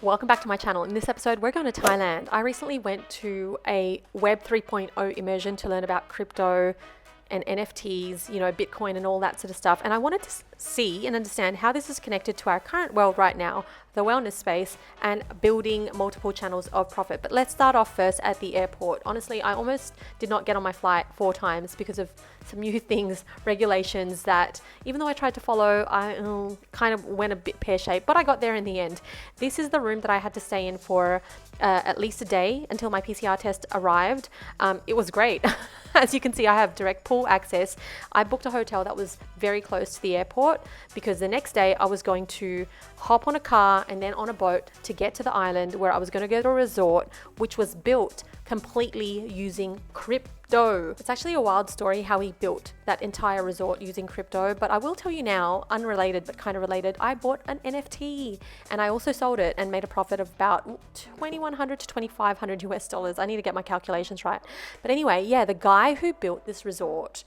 Welcome back to my channel. In this episode, we're going to Thailand. I recently went to a Web 3.0 immersion to learn about crypto and NFTs, Bitcoin and all that sort of stuff. And I wanted to see and understand how this is connected to our current world right now, the wellness space, and building multiple channels of profit. But let's start off first at the airport. Honestly, I almost did not get on my flight 4 times because of some new things, regulations that even though I tried to follow, I kind of went a bit pear-shaped, but I got there in the end. This is the room that I had to stay in for at least a day until my PCR test arrived. It was great. As you can see, I have direct pool access. I booked a hotel that was very close to the airport because the next day I was going to hop on a car and then on a boat to get to the island where I was going to go to a resort, which was built completely using crypto. It's actually a wild story how he built that entire resort using crypto, but I will tell you now, unrelated but kind of related, I bought an NFT and I also sold it and made a profit of about 2,100 to 2,500 US dollars. I need to get my calculations right. But anyway, yeah, the guy who built this resort,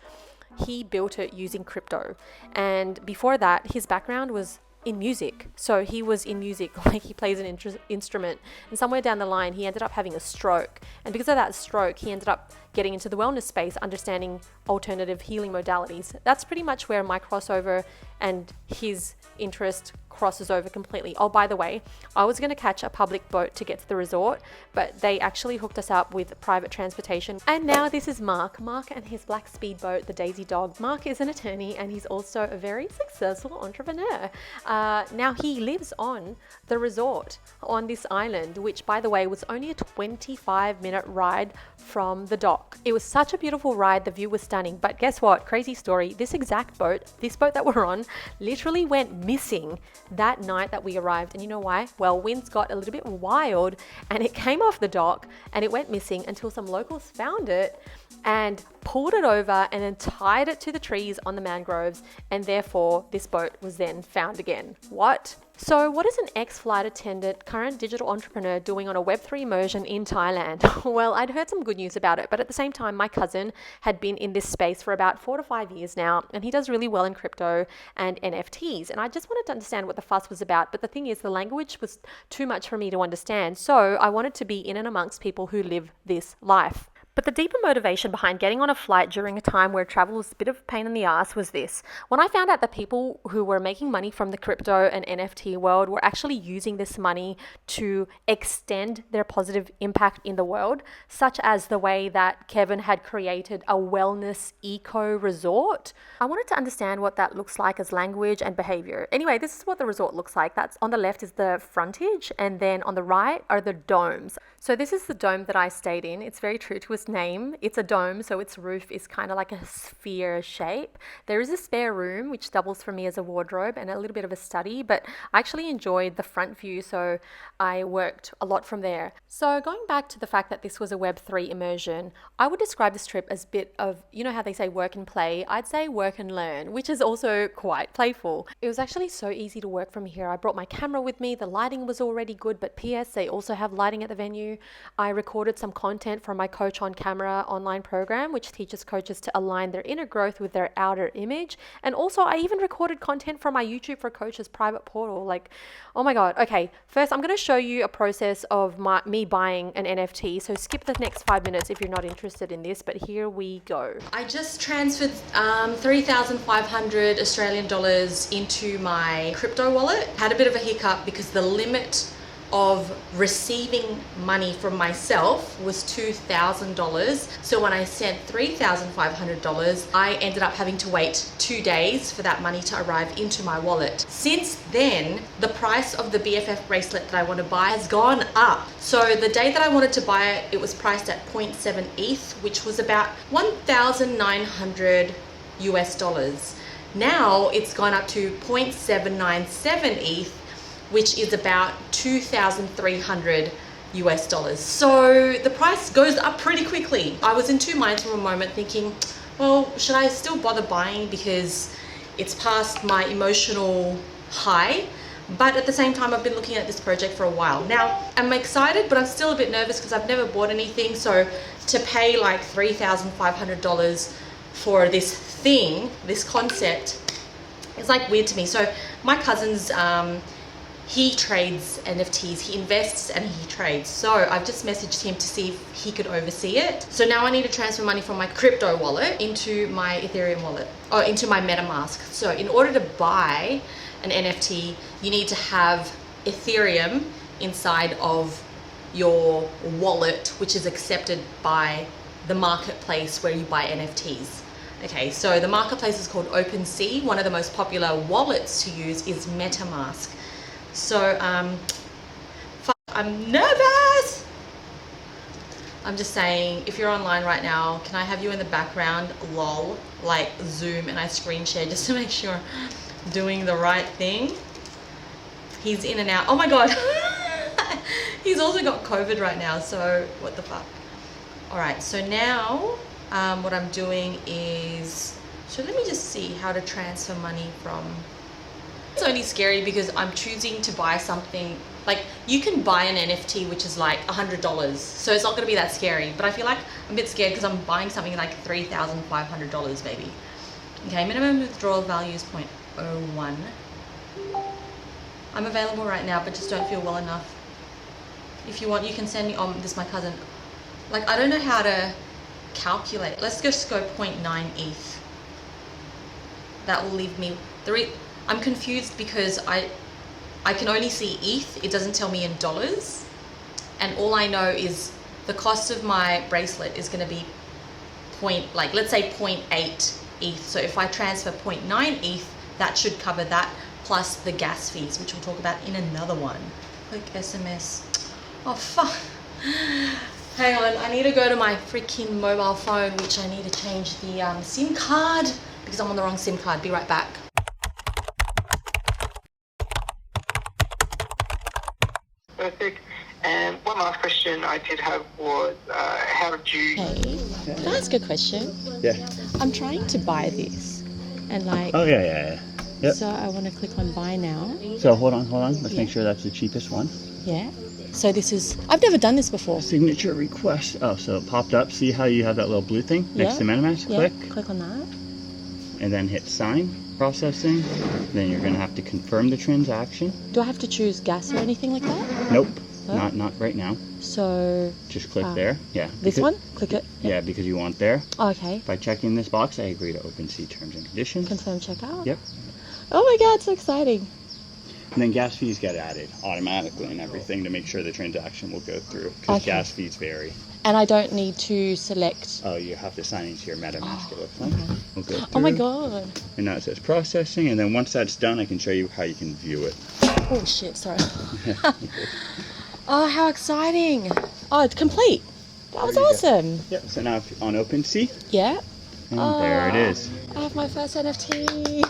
he built it using crypto. And before that, his background was in music. So he was in music, like he plays an instrument, and somewhere down the line he ended up having a stroke, and because of that stroke he ended up getting into the wellness space, understanding alternative healing modalities. That's pretty much where my crossover and his interest crosses over completely. Oh, by the way, I was going to catch a public boat to get to the resort, but they actually hooked us up with private transportation. And now this is Mark and his black speedboat, the Daisy Dog. Mark is an attorney and he's also a very successful entrepreneur. Now he lives on the resort on this island, which by the way was only a 25-minute ride from the dock. It was such a beautiful ride. The view was stunning, but guess what? Crazy story. This exact boat, this boat that we're on, literally went missing that night that we arrived. And you know why? Well, winds got a little bit wild and it came off the dock and it went missing until some locals found it and pulled it over and then tied it to the trees on the mangroves, and therefore this boat was then found again. What? So what is an ex-flight attendant, current digital entrepreneur doing on a Web3 immersion in Thailand? Well, I'd heard some good news about it, but at the same time, my cousin had been in this space for about 4 to 5 years now, and he does really well in crypto and NFTs. And I just wanted to understand what the fuss was about. But the thing is, the language was too much for me to understand. So I wanted to be in and amongst people who live this life. But the deeper motivation behind getting on a flight during a time where travel was a bit of a pain in the ass was this. When I found out that people who were making money from the crypto and NFT world were actually using this money to extend their positive impact in the world, such as the way that Kevin had created a wellness eco resort, I wanted to understand what that looks like as language and behavior. Anyway, this is what the resort looks like. That's on the left is the frontage, and then on the right are the domes. So this is the dome that I stayed in. It's very true to its name. It's a dome, so its roof is kind of like a sphere shape. There is a spare room which doubles for me as a wardrobe and a little bit of a study, but I actually enjoyed the front view, so I worked a lot from there. So going back to the fact that this was a Web3 immersion, I would describe this trip as a bit of, how they say work and play? I'd say work and learn, which is also quite playful. It was actually so easy to work from here. I brought my camera with me. The lighting was already good, but PS, they also have lighting at the venue. I recorded some content from my Coach on Camera online program, which teaches coaches to align their inner growth with their outer image. And also I even recorded content from my YouTube for Coaches private portal. Like, oh my God. Okay. First, I'm going to show you a process of me buying an NFT. So skip the next 5 minutes if you're not interested in this, but here we go. I just transferred 3,500 Australian dollars into my crypto wallet. Had a bit of a hiccup because the limit of receiving money from myself was $2,000. So when I sent $3,500, I ended up having to wait 2 days for that money to arrive into my wallet. Since then, the price of the BFF bracelet that I want to buy has gone up. So the day that I wanted to buy it, it was priced at 0.7 ETH, which was about 1,900 US dollars. Now it's gone up to 0.797 ETH, which is about 2,300 US dollars. So the price goes up pretty quickly. I was in 2 minds for a moment thinking, well, should I still bother buying because it's past my emotional high? But at the same time, I've been looking at this project for a while. Now, I'm excited, but I'm still a bit nervous because I've never bought anything. So to pay like $3,500 for this thing, this concept, is like weird to me. So my cousin's he trades NFTs, he invests and he trades. So I've just messaged him to see if he could oversee it. So now I need to transfer money from my crypto wallet into my Ethereum wallet, or into my MetaMask. So in order to buy an NFT, you need to have Ethereum inside of your wallet, which is accepted by the marketplace where you buy NFTs. Okay, so the marketplace is called OpenSea. One of the most popular wallets to use is MetaMask. So, I'm nervous. I'm just saying, if you're online right now, can I have you in the background, lol, like Zoom, and I screen share just to make sure I'm doing the right thing. He's in and out. Oh my God. He's also got COVID right now, so what the fuck. All right, so now what I'm doing is, so let me just see how to transfer money from. It's only scary because I'm choosing to buy something, like you can buy an NFT which is like $100, so it's not going to be that scary, but I feel like I'm a bit scared because I'm buying something like $3,500 maybe. Okay, minimum withdrawal value is 0.01. I'm available right now, but just don't feel well enough. If you want, you can send me on, this is my cousin. Like, I don't know how to calculate. Let's just go 0.9 ETH. That will leave me I'm confused because I can only see ETH. It doesn't tell me in dollars. And all I know is the cost of my bracelet is going to be let's say 0.8 ETH. So if I transfer 0.9 ETH, that should cover that plus the gas fees, which we'll talk about in another one. Click SMS. Oh, fuck. Hang on, I need to go to my freaking mobile phone, which I need to change the SIM card because I'm on the wrong SIM card. Be right back. Perfect. And one last question I did have was, how did you... Hey, can I ask a question? Yeah. I'm trying to buy this, and like... Oh, yeah. Yep. So I want to click on buy now. So hold on. Let's make sure that's the cheapest one. Yeah. So this is... I've never done this before. Signature request. Oh, so it popped up. See how you have that little blue thing next to MetaMask? Yeah. Click. Click on that. And then hit sign. Processing. Then you're going to have to confirm the transaction. Do I have to choose gas or anything like that? Nope. Oh. Not right now. So... Just click there. Yeah. This one? Click it? Yeah, because you want there. Oh, okay. By checking this box, I agree to OpenSea terms and conditions. Confirm checkout? Yep. Oh my God, so exciting. And then gas fees get added automatically and everything to make sure the transaction will go through, because gas fees vary. And I don't need to select... Oh, you have to sign into your MetaMask, it looks like. Okay. We'll go through. Oh my God. And now it says processing, and then once that's done, I can show you how you can view it. Oh shit, sorry. Oh, how exciting. Oh, it's complete. That was awesome. Yep, so now if on OpenSea, Yeah. and there it is. I have my first NFT.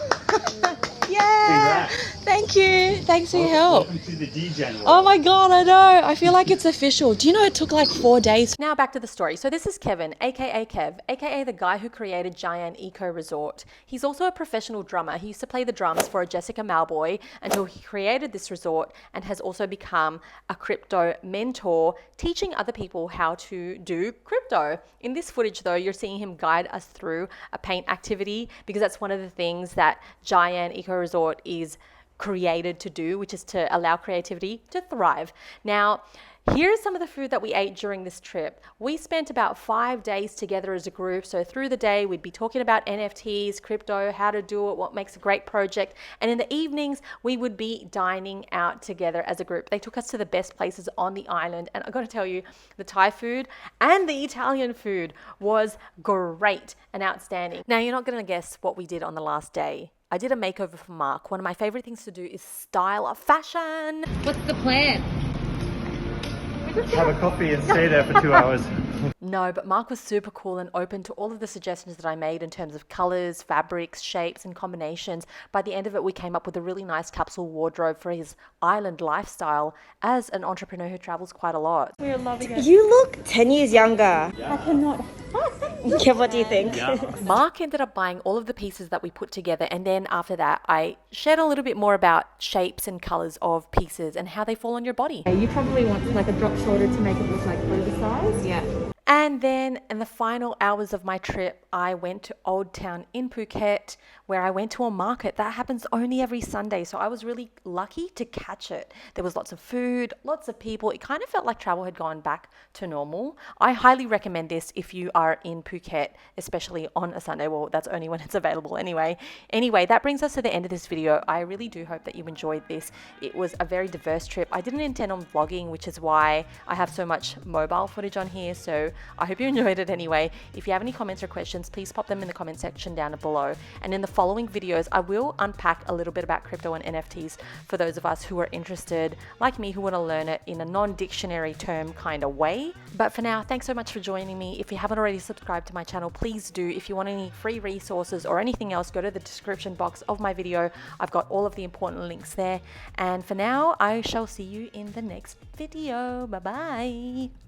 Yay! Congrats. Thank you. Thanks for your help. Welcome to the DGen world. Oh my God, I know. I feel like it's official. Do you know it took like 4 days? Now back to the story. So this is Kevin, aka Kev, aka the guy who created Giant Eco Resort. He's also a professional drummer. He used to play the drums for a Jessica Malboy until he created this resort, and has also become a crypto mentor, teaching other people how to do crypto. In this footage though, you're seeing him guide us through a paint activity, because that's one of the things that Giant Eco Resort is created to do, which is to allow creativity to thrive. Now, here's some of the food that we ate during this trip. We spent about 5 days together as a group. So through the day, we'd be talking about NFTs, crypto, how to do it, what makes a great project. And in the evenings, we would be dining out together as a group. They took us to the best places on the island. And I got to tell you, the Thai food and the Italian food was great and outstanding. Now, you're not going to guess what we did on the last day. I did a makeover for Mark. One of my favorite things to do is style a fashion. What's the plan? Have a coffee and stay there for 2 hours. No, but Mark was super cool and open to all of the suggestions that I made in terms of colors, fabrics, shapes, and combinations. By the end of it, we came up with a really nice capsule wardrobe for his island lifestyle as an entrepreneur who travels quite a lot. We're loving it. You look 10 years younger. I cannot. Yeah, what do you think? Mark ended up buying all of the pieces that we put together, and then after that, I shared a little bit more about shapes and colors of pieces and how they fall on your body. You probably want like a drop shoulder to make it look like oversized. Yeah. And then in the final hours of my trip, I went to Old Town in Phuket, where I went to a market that happens only every Sunday. So I was really lucky to catch it. There was lots of food, lots of people. It kind of felt like travel had gone back to normal. I highly recommend this if you are in Phuket, especially on a Sunday. Well, that's only when it's available anyway. Anyway, that brings us to the end of this video. I really do hope that you enjoyed this. It was a very diverse trip. I didn't intend on vlogging, which is why I have so much mobile footage on here. So I hope you enjoyed it anyway. If you have any comments or questions, please pop them in the comment section down below. And in the following videos, I will unpack a little bit about crypto and NFTs for those of us who are interested, like me, who want to learn it in a non-dictionary term kind of way. But for now, thanks so much for joining me. If you haven't already subscribed to my channel, please do. If you want any free resources or anything else, go to the description box of my video. I've got all of the important links there. And for now, I shall see you in the next video. Bye bye.